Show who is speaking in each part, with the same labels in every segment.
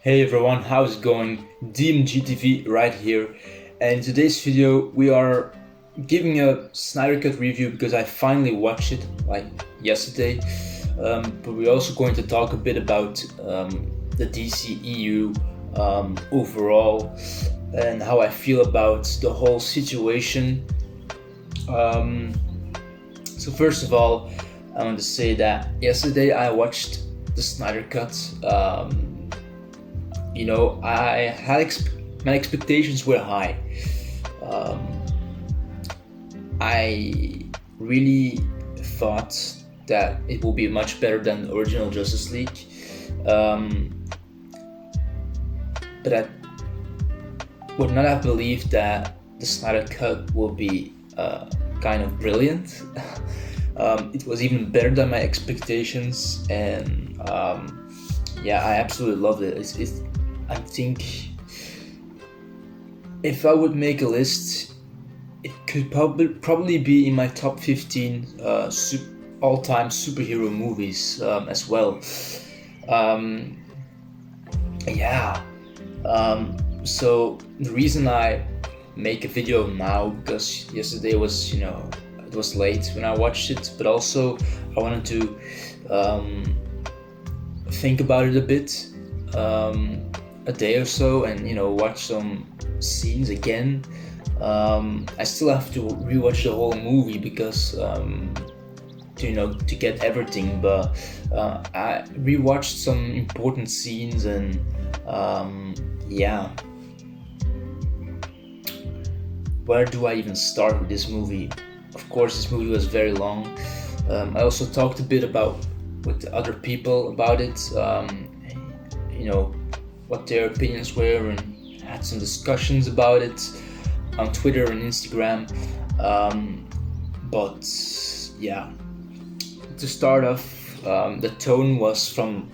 Speaker 1: Hey everyone, how's it going? dmgtv right here, and in today's video we are giving a Snyder Cut review because I finally watched it like yesterday, but we're also going to talk a bit about the DCEU overall and how I feel about the whole situation. So first of all, I want to say that yesterday I watched the Snyder Cut. I had my expectations were high. I really thought that it will be much better than the original Justice League, but I would not have believed that the Snyder Cut will be kind of brilliant. It was even better than my expectations, and I absolutely loved it. I think if I would make a list, it could probably be in my top 15 all-time superhero movies as well. So the reason I make a video now, because yesterday was, it was late when I watched it, but also I wanted to think about it a bit, a day or so, and watch some scenes again. I still have to rewatch the whole movie because to get everything, but I rewatched some important scenes, and where do I even start with this movie? Of course, this movie was very long. I also talked a bit with other people about it, what their opinions were, and had some discussions about it on Twitter and Instagram. To start off, the tone was from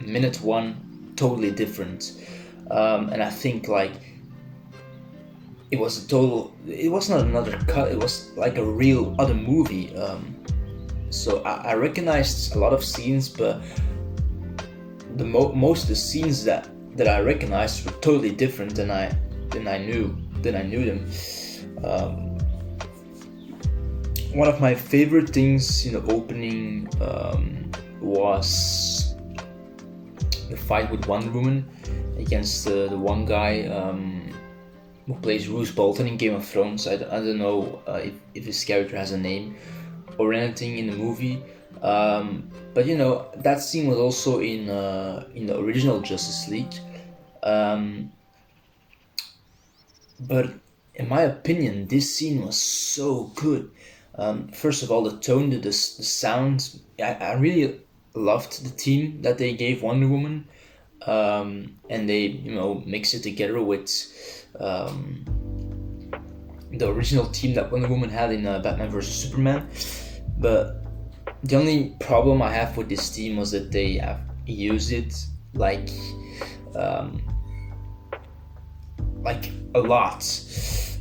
Speaker 1: minute one totally different, and I think it was not another cut, it was like a real other movie. So I recognized a lot of scenes, but most of the scenes that I recognized were totally different than I knew them. One of my favorite things in the opening was the fight with Wonder Woman against the one guy who plays Bruce Bolton in Game of Thrones. I don't know if his character has a name or anything in the movie, but that scene was also in the original Justice League. But in my opinion, this scene was so good. First of all, the tone, the sound. I really loved the team that they gave Wonder Woman, and they mix it together with the original team that Wonder Woman had in Batman vs Superman. But the only problem I have with this team was that they have used it like a lot,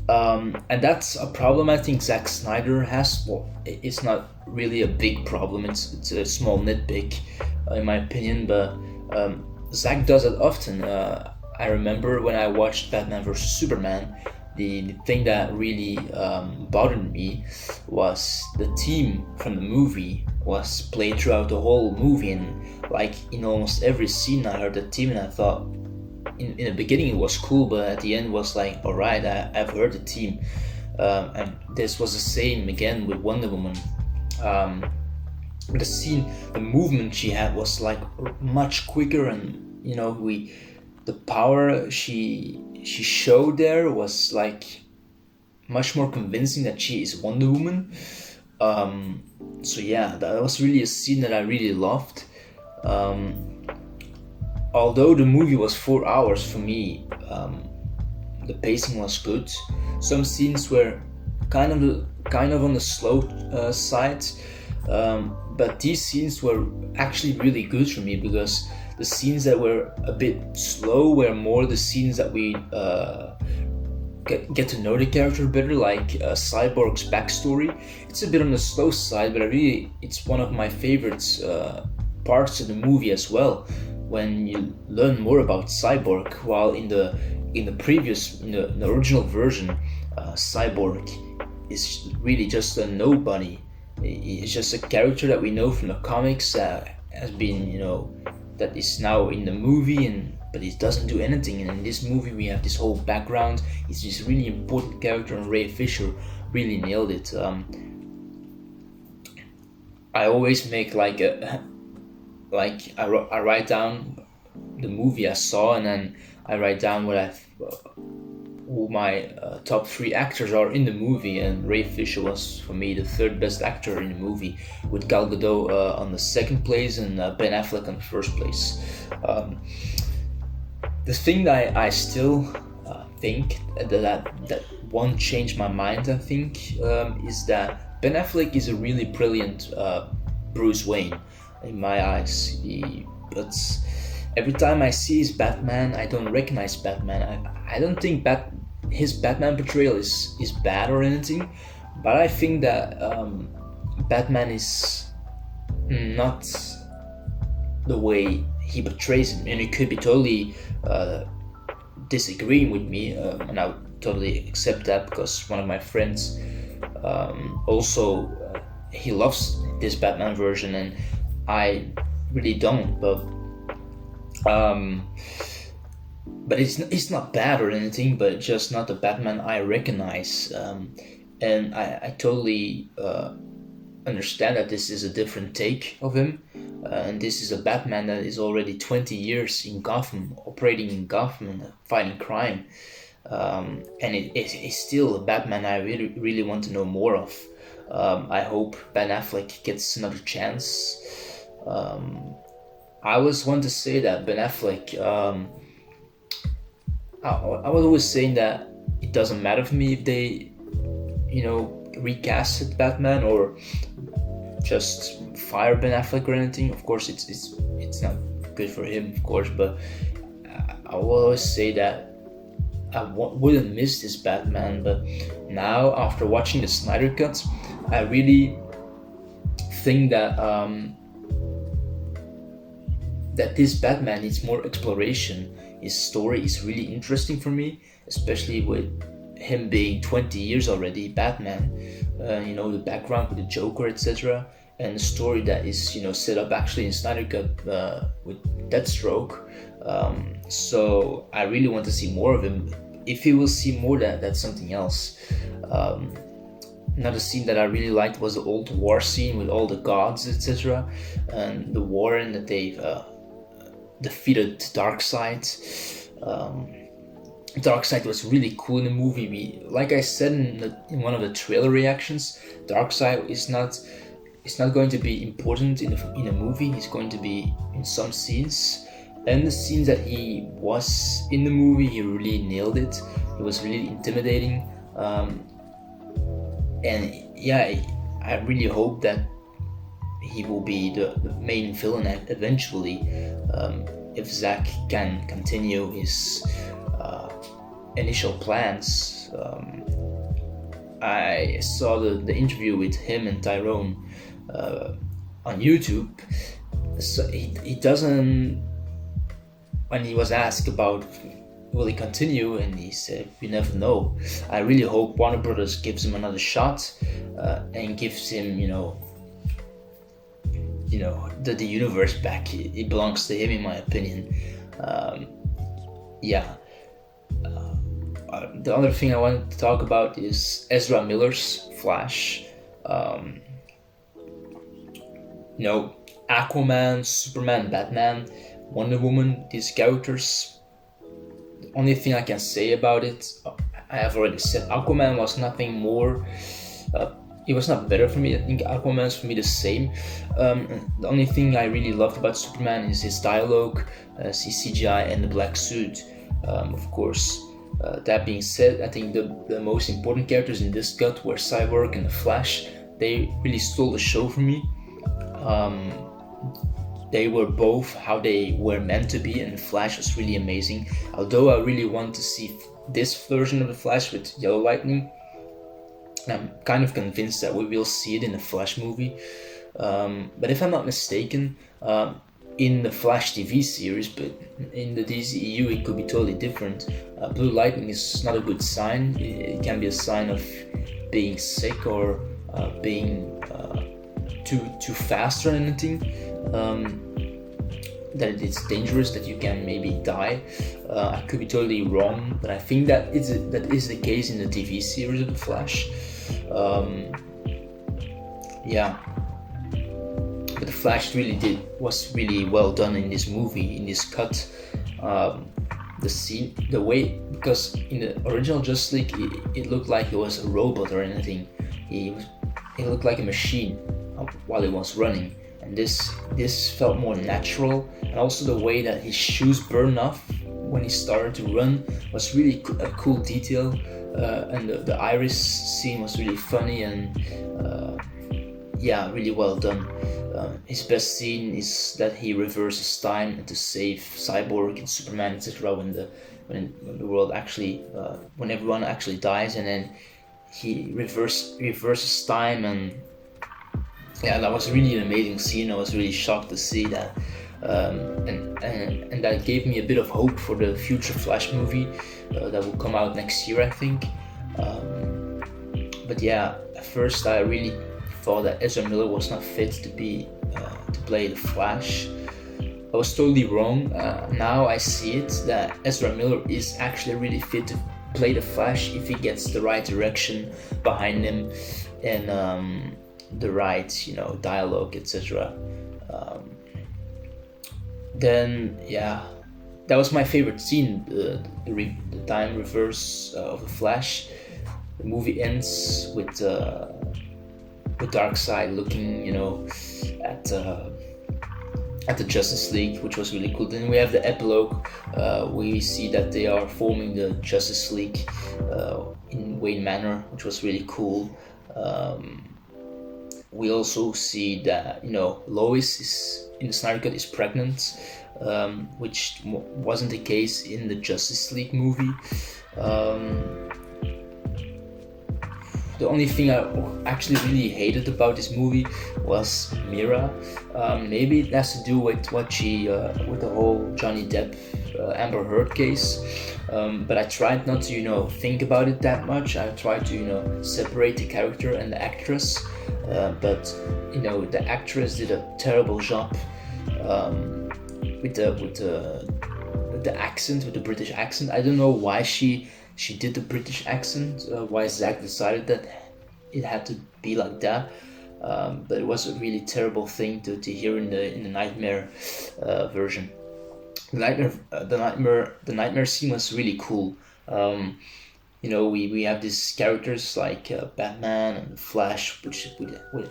Speaker 1: and that's a problem I think Zack Snyder has. Well, it's not really a big problem, it's a small nitpick in my opinion, but Zack does it often. I remember when I watched Batman vs Superman, the thing that really bothered me was the theme from the movie was played throughout the whole movie, and in almost every scene I heard the theme, and I thought in the beginning it was cool, but at the end was like, alright, I've heard the theme. And this was the same again with Wonder Woman. The scene, the movement she had was much quicker, and the power she showed there was much more convincing that she is Wonder Woman. That was really a scene that I really loved. Although the movie was 4 hours, for me, the pacing was good. Some scenes were kind of on the slow side, but these scenes were actually really good for me, because the scenes that were a bit slow were more the scenes that we get to know the character better, like Cyborg's backstory. It's a bit on the slow side, but it's one of my favorites parts of the movie as well, when you learn more about Cyborg. While in the original version, Cyborg is really just a nobody. It's just a character that we know from the comics, has been, that is now in the movie, but he doesn't do anything. And in this movie we have this whole background. He's this really important character, and Ray Fisher really nailed it. I always make I write down the movie I saw, and then I write down who my top 3 actors are in the movie, and Ray Fisher was for me the 3rd best actor in the movie, with Gal Gadot on the 2nd place and Ben Affleck on the 1st place. The thing that I still think that won't change my mind, I think, is that Ben Affleck is a really brilliant Bruce Wayne in my eyes. But every time I see his Batman, I don't recognize Batman. I don't think his Batman portrayal is bad or anything, but I think that Batman is not the way he portrays him, and he could be totally disagreeing with me, and I would totally accept that, because one of my friends also he loves this Batman version, and I really don't. But it's not bad or anything, but just not the Batman I recognize, and I totally understand that this is a different take of him, and this is a Batman that is already 20 years in Gotham, operating in Gotham and fighting crime, and it's still a Batman I really want to know more of. I hope Ben Affleck gets another chance. I always want to say that Ben Affleck, I was always saying that it doesn't matter for me if they, recast Batman or just fire Ben Affleck or anything. Of course, it's not good for him, of course, but I will always say that I wouldn't miss this Batman. But now, after watching the Snyder cut, I really think that that this Batman needs more exploration. His story is really interesting for me, especially with him being 20 years already Batman. The background with the Joker, etc., and the story that is set up actually in Snyder cut with Deathstroke. So I really want to see more of him. If he will see more, that's something else. Another scene that I really liked was the old war scene with all the gods, etc., and the war, and that they've defeated Darkseid. Darkseid was really cool in the movie. Like I said in one of the trailer reactions, Darkseid is not going to be important in a movie. He's going to be in some scenes, and the scenes that he was in the movie, he really nailed it. It was really intimidating, and yeah, I really hope that he will be the main villain eventually, if Zack can continue his initial plans. I saw the interview with him and Tyrone on YouTube. So he doesn't, when he was asked about will he continue, and he said, "We never know." I really hope Warner Brothers gives him another shot and gives him, the universe back. It belongs to him, in my opinion. The other thing I wanted to talk about is Ezra Miller's Flash. Aquaman, Superman, Batman, Wonder Woman, these characters. The only thing I can say about it, I have already said. Aquaman was nothing more. It was not better for me. I think Aquaman is for me the same. The only thing I really loved about Superman is his dialogue, his CGI, and the black suit. Of course. That being said, I think the most important characters in this cut were Cyborg and the Flash. They really stole the show for me. They were both how they were meant to be, and the Flash was really amazing. Although I really want to see this version of the Flash with Yellow Lightning, I'm kind of convinced that we will see it in the Flash movie. But if I'm not mistaken, in the Flash TV series, but in the DCEU it could be totally different. Blue lightning is not a good sign. It can be a sign of being sick or being too fast or anything. That it's dangerous, that you can maybe die. I could be totally wrong, but I think that is the case in the TV series of the Flash. Yeah. But the Flash was really well done in this movie, in this cut. The scene, the way, because in the original Justice League, it looked like he was a robot or anything. He looked like a machine while he was running, and this felt more natural. And also the way that his shoes burned off when he started to run was really a cool detail. And the iris scene was really funny and yeah, really well done. His best scene is that he reverses time to save Cyborg and Superman, etc. When the world actually, when everyone actually dies, and then he reverses time, and yeah, that was really an amazing scene. I was really shocked to see that, and that gave me a bit of hope for the future Flash movie that will come out next year, I think. But yeah, at first I really thought that Ezra Miller was not fit to play the Flash. I was totally wrong. Now I see it, that Ezra Miller is actually really fit to play the Flash if he gets the right direction behind him and the right, dialogue, etc. Then yeah, that was my favorite scene, the time reverse of the Flash. The movie ends with Darkseid looking, at the Justice League, which was really cool. Then we have the epilogue. We see that they are forming the Justice League in Wayne Manor, which was really cool. We also see that Lois is in the Snyder Cut is pregnant, which wasn't the case in the Justice League movie. The only thing I actually really hated about this movie was Mira. Maybe it has to do with what she, with the whole Johnny Depp, Amber Heard case. But I tried not to, think about it that much. I tried to, separate the character and the actress. But the actress did a terrible job with the accent, with the British accent. I don't know why she did the British accent, why Zack decided that it had to be like that, but it was a really terrible thing to hear in the Nightmare version. The Nightmare scene was really cool. We have these characters like Batman and Flash, which with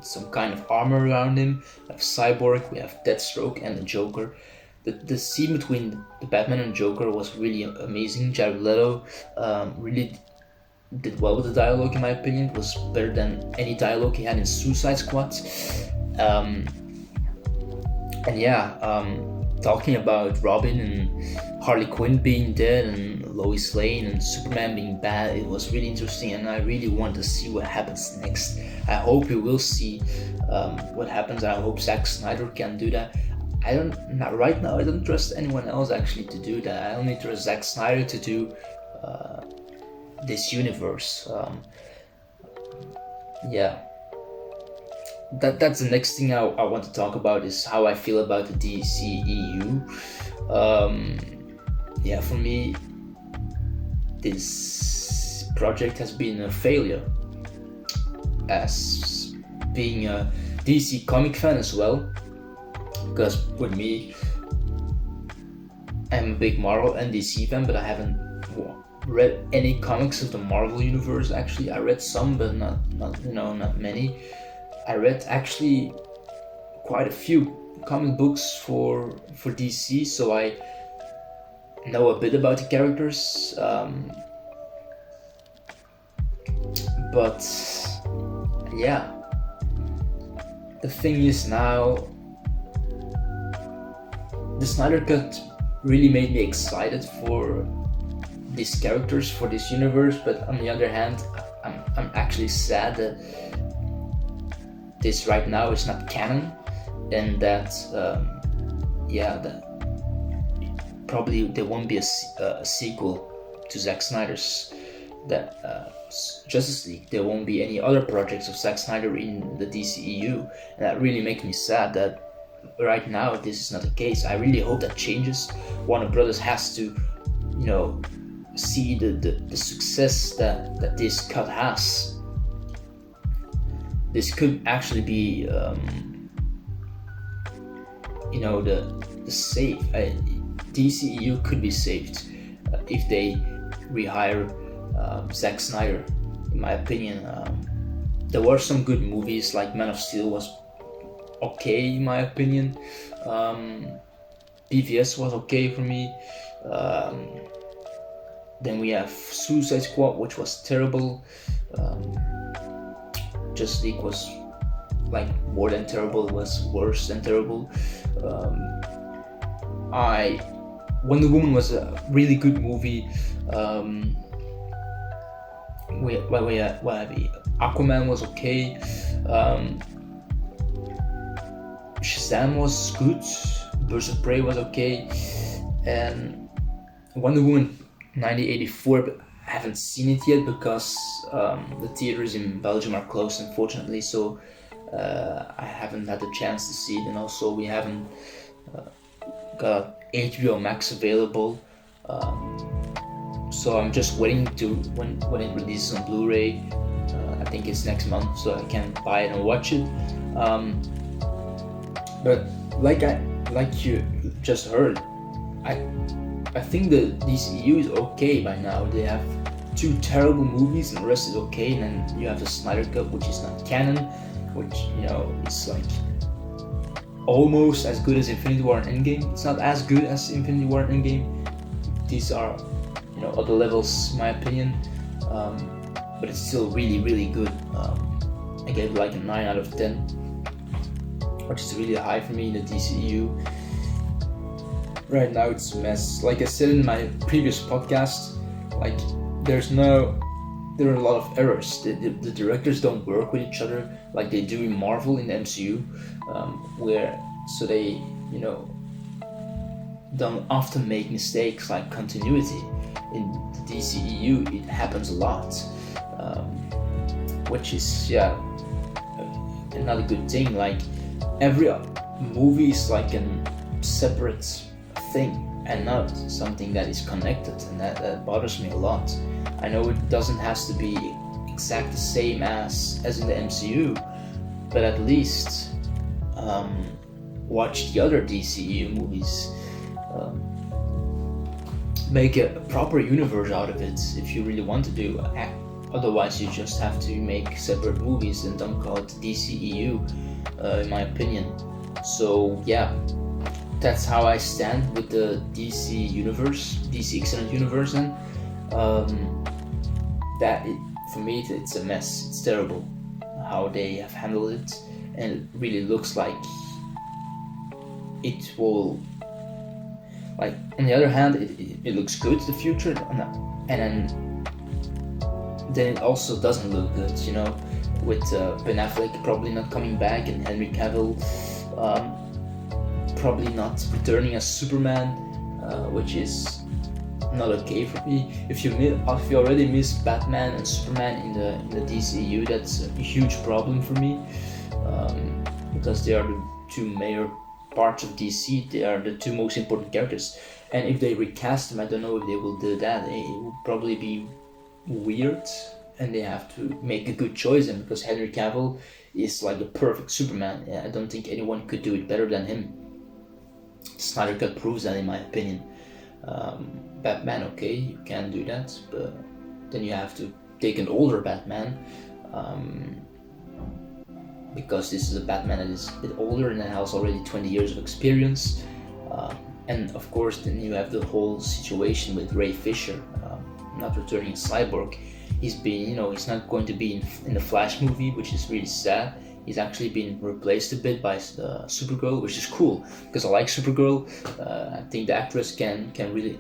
Speaker 1: some kind of armor around him. We have Cyborg, we have Deathstroke, and the Joker. The scene between the Batman and Joker was really amazing. Jared Leto really did well with the dialogue, in my opinion. It was better than any dialogue he had in Suicide Squad. Talking about Robin and Harley Quinn being dead and Lois Lane and Superman being bad, it was really interesting, and I really want to see what happens next. I hope we will see what happens. I hope Zack Snyder can do that. Right now I don't trust anyone else actually to do that. I only trust Zack Snyder to do this universe. That's the next thing I want to talk about, is how I feel about the DCEU. For me, this project has been a failure. As being a DC comic fan as well, because with me, I'm a big Marvel and DC fan, but I haven't read any comics of the Marvel universe. Actually, I read some, but not many. I read actually quite a few comic books for DC, so I know a bit about the characters. But yeah, the thing is now, the Snyder Cut really made me excited for these characters, for this universe, but on the other hand, I'm actually sad that this right now is not canon, and that yeah, that probably there won't be a sequel to Zack Snyder's Justice League. There won't be any other projects of Zack Snyder in the DCEU, and that really makes me sad that right now this is not the case. I really hope that changes. Warner Brothers has to, see the success that this cut has. This could actually be, the save. DCEU could be saved if they rehire Zack Snyder. In my opinion, there were some good movies, like Man of Steel was okay in my opinion. BVS was okay for me. Then we have Suicide Squad, which was terrible. Justice League was like more than terrible, it was worse than terrible. Wonder Woman was a really good movie. Aquaman was okay. Shazam was good. Birds of Prey was okay. And Wonder Woman 1984, but I haven't seen it yet because the theaters in Belgium are closed, unfortunately, so I haven't had the chance to see it. And also we haven't got HBO Max available, so I'm just waiting to when it releases on Blu-ray. I think it's next month, so I can buy it and watch it. But like you just heard, I think the DCEU is okay by now. They have 2 terrible movies and the rest is okay, and then you have the Snyder Cut, which is not canon, which it's like almost as good as Infinity War and Endgame. It's not as good as Infinity War and Endgame. These are other levels in my opinion, but it's still really, really good. I gave it like a 9 out of 10, which is really high for me in the DCEU. Right now it's a mess. Like I said in my previous podcast, like there are a lot of errors. The directors don't work with each other like they do in Marvel in the MCU, so they don't often make mistakes like continuity. In the DCEU it happens a lot, which is another good thing. Like every movie is like a separate thing and not something that is connected, and that bothers me a lot. I know it doesn't have to be exact the same as in the MCU, but at least watch the other DCEU movies. Make a proper universe out of it if you really want to do. Otherwise you just have to make separate movies and don't call it DCEU, in my opinion. So yeah, that's how I stand with the DC Extended Universe, and for me it's a mess. It's terrible how they have handled it, and it really looks like it will, like, on the other hand it looks good to the future, and then it also doesn't look good, with Ben Affleck probably not coming back and Henry Cavill probably not returning as Superman, which is not okay for me. If you already miss Batman and Superman in the DCEU, that's a huge problem for me, because they are the 2 major parts of DC. They are the 2 most important characters, and if they recast them, I don't know if they will do that. It will probably be weird, and they have to make a good choice, and because Henry Cavill is like the perfect Superman, I don't think anyone could do it better than him. Snyder Cut proves that, in my opinion. Batman, okay, you can do that, but then you have to take an older Batman, because this is a Batman that is a bit older and has already 20 years of experience. And of course then you have the whole situation with Ray Fisher not returning as Cyborg. He's not going to be in the Flash movie, which is really sad. He's actually been replaced a bit by Supergirl, which is cool because I like Supergirl. I think the actress can really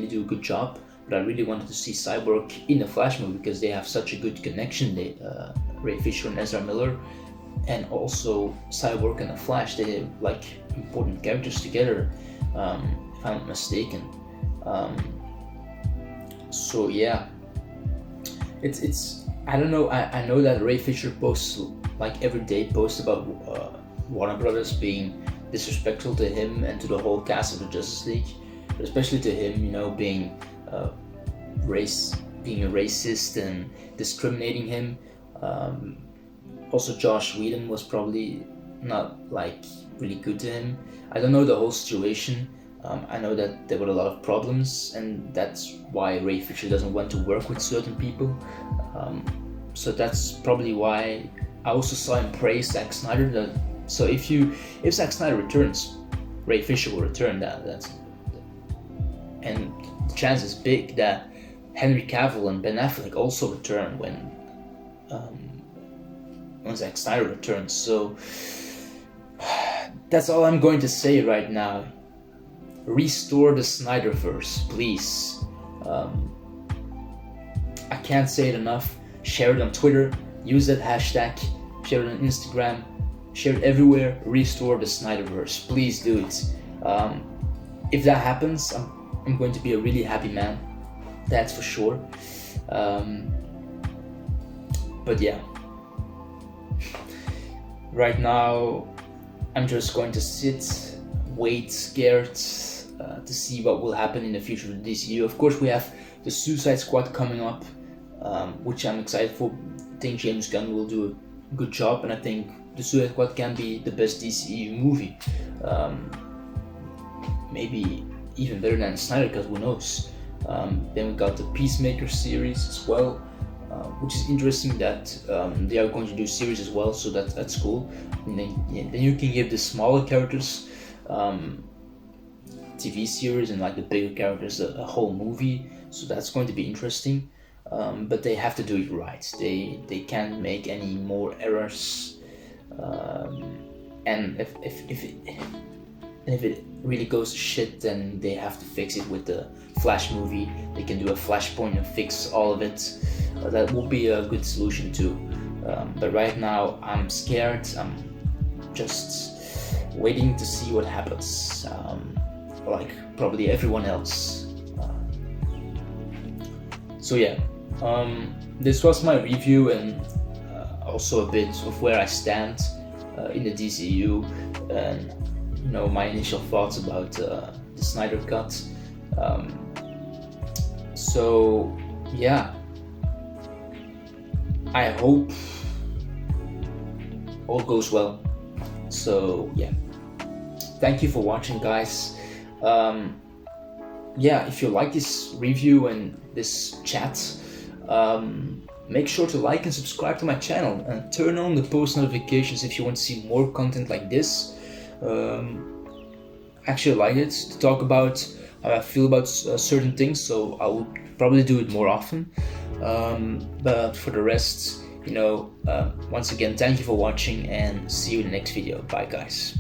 Speaker 1: do a good job. But I really wanted to see Cyborg in the Flash movie because they have such a good connection. Ray Fisher and Ezra Miller, and also Cyborg and the Flash, they're like important characters together, if I'm not mistaken. So yeah, it's I don't know. I know that Ray Fisher posts like every day posts about Warner Brothers being disrespectful to him and to the whole cast of the Justice League, but especially to him, you know, being a racist and discriminating him. Also, Josh Whedon was probably not like really good to him. I don't know the whole situation. I know that there were a lot of problems, and that's why Ray Fisher doesn't want to work with certain people. So that's probably why I also saw him praise Zack Snyder. So if Zack Snyder returns, Ray Fisher will return. And the chance is big that Henry Cavill and Ben Affleck also return when Zack Snyder returns. So that's all I'm going to say right now. Restore the Snyderverse, please. I can't say it enough. Share it on Twitter, use that hashtag, share it on Instagram, share it everywhere. Restore the Snyderverse, please do it. If that happens, I'm going to be a really happy man, that's for sure. But yeah, right now I'm just going to sit, wait, scared to see what will happen in the future of the DCEU. Of course, we have the Suicide Squad coming up, which I'm excited for. I think James Gunn will do a good job, and I think the Suicide Squad can be the best DCEU movie. Maybe even better than Snyder Cut, who knows. Then we got the Peacemaker series as well, which is interesting that they are going to do series as well, so that's cool. And then you can give the smaller characters TV series, and like the bigger characters a whole movie, so that's going to be interesting. But they have to do it right. They can't make any more errors, and if it really goes to shit, then they have to fix it with the Flash movie. They can do a Flashpoint and fix all of it. That will be a good solution too. But right now I'm scared. I'm just waiting to see what happens, like probably everyone else. So yeah, this was my review, and also a bit of where I stand in the DCEU, and you know, my initial thoughts about the Snyder Cut. So yeah, I hope all goes well. So yeah, thank you for watching, guys. Yeah, if you like this review and this chat, make sure to like and subscribe to my channel, and turn on the post notifications if you want to see more content like this. Actually like it to talk about how I feel about certain things, so I will probably do it more often. But for the rest, you know, once again, thank you for watching, and see you in the next video. Bye, guys.